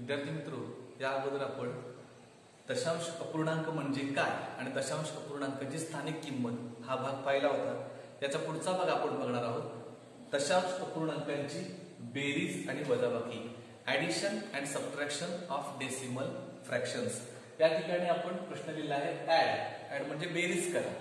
विद्यार्थी मित्रो, या अगोदर आपण दशांश अपूर्णांक म्हणजे काय आणि दशांश अपूर्णांकाची स्थानिक किंमत हा भाग पाहिला होता। त्याचा पुढचा भाग आपण बघणार आहोत। दशांश अपूर्णांकांची बेरीज आणि वजाबाकी, addition and subtraction of decimal fractions. या ठिकाणी आपण प्रश्न लिहिला आहे ॲड म्हणजे बेरीज करा।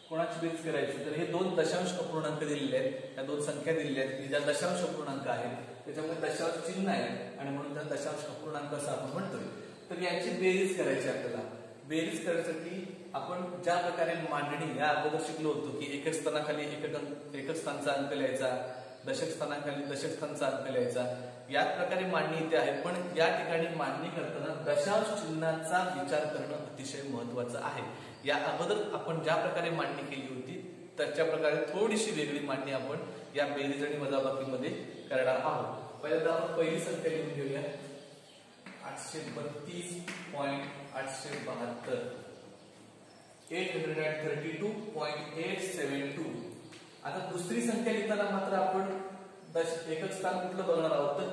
कोणाची बेरीज करायची तर हे दोन दशांश अपूर्णांक दिलेले आहेत, या दोन संख्या दिलेल्या आहेत की ज्या दशांश अपूर्णांक आहेत त्याच्यामध्ये दशांश चिन्ह आहे आणि म्हणून त्या दशांश अपूर्णांक असं आपण म्हणतोय। तर याची बेरीज करायची आपल्याला। बेरीज करण्यासाठी आपण ज्या प्रकारे मांडणी या अगोदर शिकलो होतो की एकक स्थानाखाली एकक स्थानाचा अंक लिहायचा, दशक स्थानाखाली दशक स्थानाचा अंक लिहायचा, याच प्रकारे मांडणी इथे आहे। पण या ठिकाणी मांडणी करताना दशांश चिन्हाचा विचार करणं अतिशय महत्त्वाचं आहे। या अगोदर आपण ज्या प्रकारे मांडणी केली होती त्याच्या प्रकारे थोडीशी वेगळी मांडणी आपण या बेरीज आणि वजाबाकीमध्ये करणार आहोत। पहिल्यांदा आपण पहिली संख्या लिहून घेऊया 832.872 832.872। आता दुसरी संख्या लिहिताना मात्र आपण एकक स्थान कुठलं बघणार आहोत तर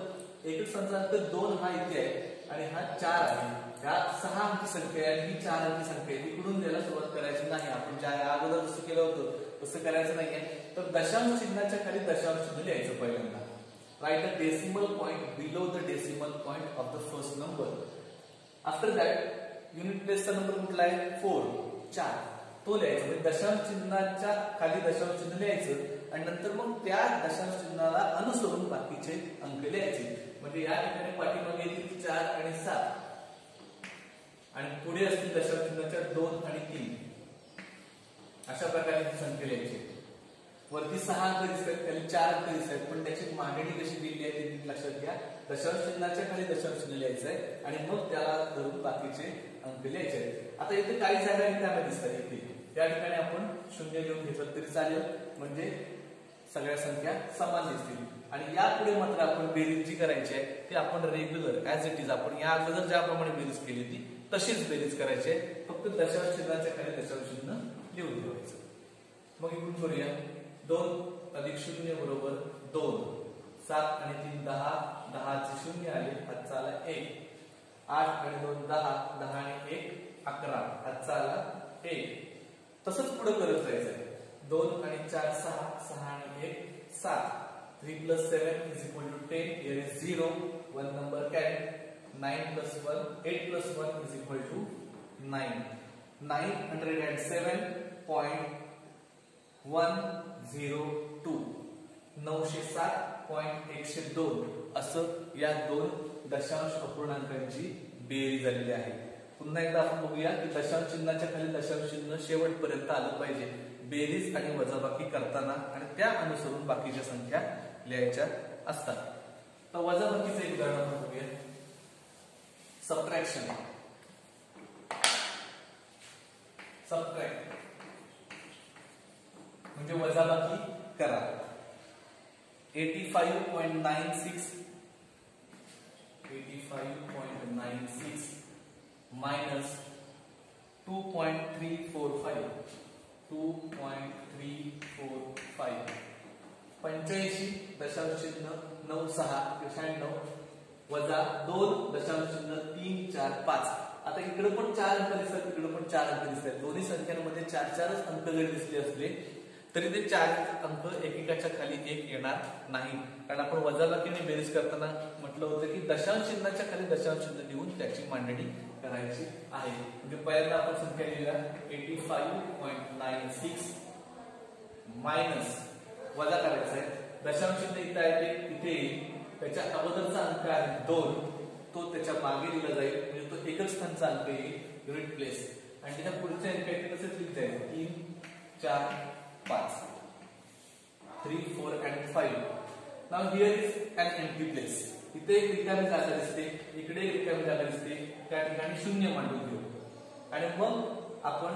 एकक स्थानाचा अंक 2 हा इथे आहे आणि हा 4 आहे। ह्या 6 अंकी संख्या आहे आणि ही 4 अंकी संख्या आहे, इकडून द्यायला सुरुवात करायची नाही। आपण ज्या अगोदर जसं केलं होतं तसं करायचं नाहीये। तर दशांश चिन्हाच्या खाली दशांश चिन्ह लिहायचं पहिल्यांदा। Write a decimal point below the decimal point of the first number. After that, unit place चा नंबर कुठला आहे 4 तो लिहायचा। म्हणजे दशांश चिन्हाच्या खाली दशांश चिन्ह लिहायचं आणि नंतर मग त्या दशांश चिन्हाला अनुसरून बाकीचे अंक लिहायचे। म्हणजे या ठिकाणी पाठीमागे येतील 4 आणि 7 आणि पुढे असतील दशांश चिन्हाच्या 2 आणि 3 अशा प्रकारे संख्या लिहायची। वरती 6 अंक दिसतात, खाली 4 अंक दिसतात, पण त्याची मांडणी कशी दिली आहे ते लक्षात घ्या। दशांश चिन्हाच्या खाली दशांश चिन्ह लिहायचं आहे आणि मग त्याला धरून बाकीचे अंक लिहायचे आहेत। आता इथे काही जागा रिकाम्या दिसतात, इथे या ठिकाणी आपण 0 लिहून घेतलं तरी चालेल, म्हणजे सगळ्या संख्या समान दिसतील। आणि यापुढे मात्र आपण बेरीज जी करायची आहे ती आपण रेग्युलर ऍज इट इज आपण या अगोदर ज्याप्रमाणे बेरीज केली होती तशीच बेरीज करायची आहे, फक्त दशांश चिन्हाच्या खाली दशांश चिन्ह लिहून ठेवायचं। मग इकडून करूया 2 + 0 बरोबर 2, 7 आणि 3 10, 10 चे 0 आले, हातचा आला 1, 8 आणि 2 10, 10 आणि 1 11, हातचा आला 1। तसंच पुढे करत जायचं। 2 आणि 4 6, 6 आणि 1 7, 3 + 7 = 10, here is 0, one number can, 9 + 1 8 + 1 = 9, 907.102 907.102 असं या दोन दशांश अपूर्णांकांची बेरीज झालेली आहे। पुन्हा एकदा आपण बघूया की दशांश चिन्हाच्या खाली दशांश चिन्ह शेवटपर्यंत आलं पाहिजे बेरीज आणि वजाबाकी करताना, आणि त्या अनुसरून बाकीच्या संख्या लिहायच्या असतात। तर वजाबाकीचं एक उदाहरण आपण बघूया। सबट्रॅक्शन, सबट्रॅक्ट म्हणजे वजाबाकी करा। 85.96 minus 2.345 85 दशांश चिन्ह 96 वजा 2 दशांश चिन्ह 345। आता इकडे पण 4 अंक दिसतात, इकडे पण 4 अंक दिसतात। दोन्ही संख्यांमध्ये 4 अंक जरी दिसले असले तरी ते 4 अंक एकेकाच्या खाली एक येणार नाही, कारण आपण वजाबाकीने बेरीज करताना म्हटलं होतं की दशांश चिन्हाच्या खाली दशांश चिन्ह लिहून त्याची मांडणी करायची आहे। म्हणजे पहिल्यांदा आपण संख्या लिहिल्या 85.96 मायनस वजा करायचं आहे। दशांश चिन्ह इथे आहे, इथे येईल, त्याच्या अगोदरचा अंक आहे 2, तो त्याच्या मागे लिहिला जाईल, म्हणजे तो एकच स्थानचा अंक येईल युनिट प्लेस, आणि त्याच्या पुढचे अंक तसेच लिहिता येईल 3 4 5 3 4 and 5। Now here is an empty place. इथे एक रिकामी जागा दिसते, इकडे एक रिकामी जागा दिसते, त्या ठिकाणी 0 मांडून घेऊ आणि मग आपण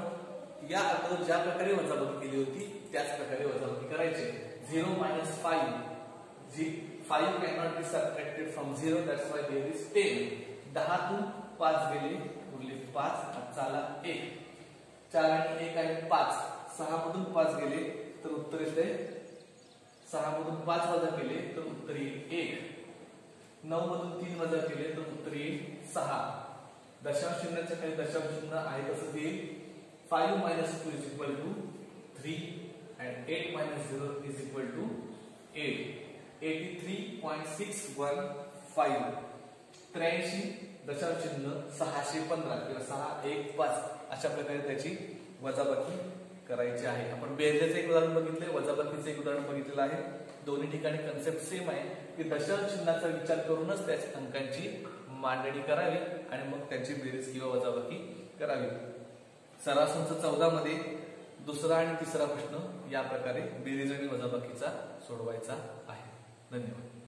या अगोदर ज्या प्रकारे वजाबाकी केली होती त्याच प्रकारे वजाबाकी करायची। 0 - 5, 5 cannot be subtracted from 0, that's why there is 10। 10 तून 5 गेले, उरले 5, हातचा आला 1, 4 आणि 1 आणि 5, 6 मधून 5 गेले तर उत्तर येते 6 मधून 5 वजा केले तर उत्तर येईल 1। 9 मधून 3 वजा केले तर उत्तर येईल 6. दशांश चिन्हाच्या खाली दशांश चिन्ह आहे तसं ते 5 - 2 = 3 and 8 - 0 = 8. 83.615. 83 दशांश चिन्ह 615 किंवा 615 अशा प्रकारे त्याची वजाबाकी करायची आहे. आपण बेरजेचं एक उदाहरण बघितलंय, वजाबाकीचं एक उदाहरण बघितलेलं आहे. दोन्ही ठिकाणी कन्सेप्ट सेम आहे की दशांश चिन्हाचा विचार करूनच त्या अंकांची मांडणी करावी आणि मग त्यांची बेरीज किंवा वजाबाकी करावी. सराव संच 14 मध्ये दुसरा आणि तिसरा प्रश्न या प्रकारे बेरीज आणि वजाबाकीचा सोडवायचा आहे. धन्यवाद.